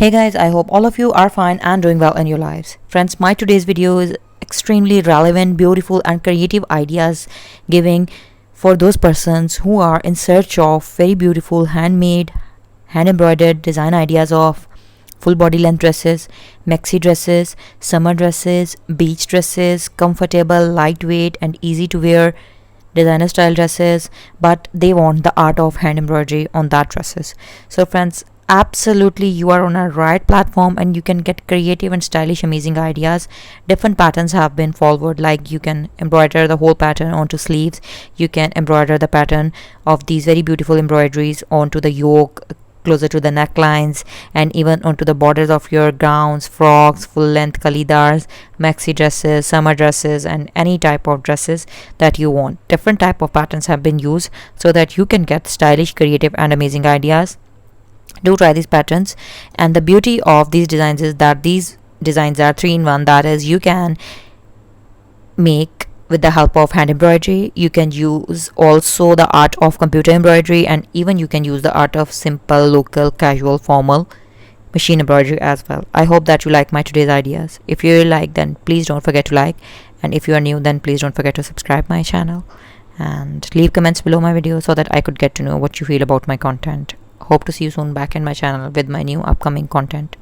Hey guys, I hope all of you are fine and doing well in your lives. Friends, my today's video is extremely relevant, beautiful and creative ideas giving for those persons who are in search of very beautiful handmade, hand embroidered design ideas of full body length dresses, maxi dresses, summer dresses, beach dresses, comfortable, lightweight and easy to wear designer style dresses, but they want the art of hand embroidery on that dresses. So friends, absolutely you are on a right platform and you can get creative and stylish amazing ideas. Different patterns have been followed, like you can embroider the whole pattern onto sleeves, you can embroider the pattern of these very beautiful embroideries onto the yoke closer to the necklines, and even onto the borders of your gowns, frocks, full length kalidars, maxi dresses, summer dresses and any type of dresses that you want. Different type of patterns have been used so that you can get stylish, creative and amazing ideas. Do try these patterns, and the beauty of these designs is that these designs are 3-in-1. That is, you can make with the help of hand embroidery, you can use also the art of computer embroidery, and even you can use the art of simple, local, casual, formal machine embroidery as well. I hope that you like my today's ideas. If you like, then please don't forget to like, and if you are new, then please don't forget to subscribe my channel and leave comments below my video so that I could get to know what you feel about my content. Hope to see you soon back in my channel with my new upcoming content.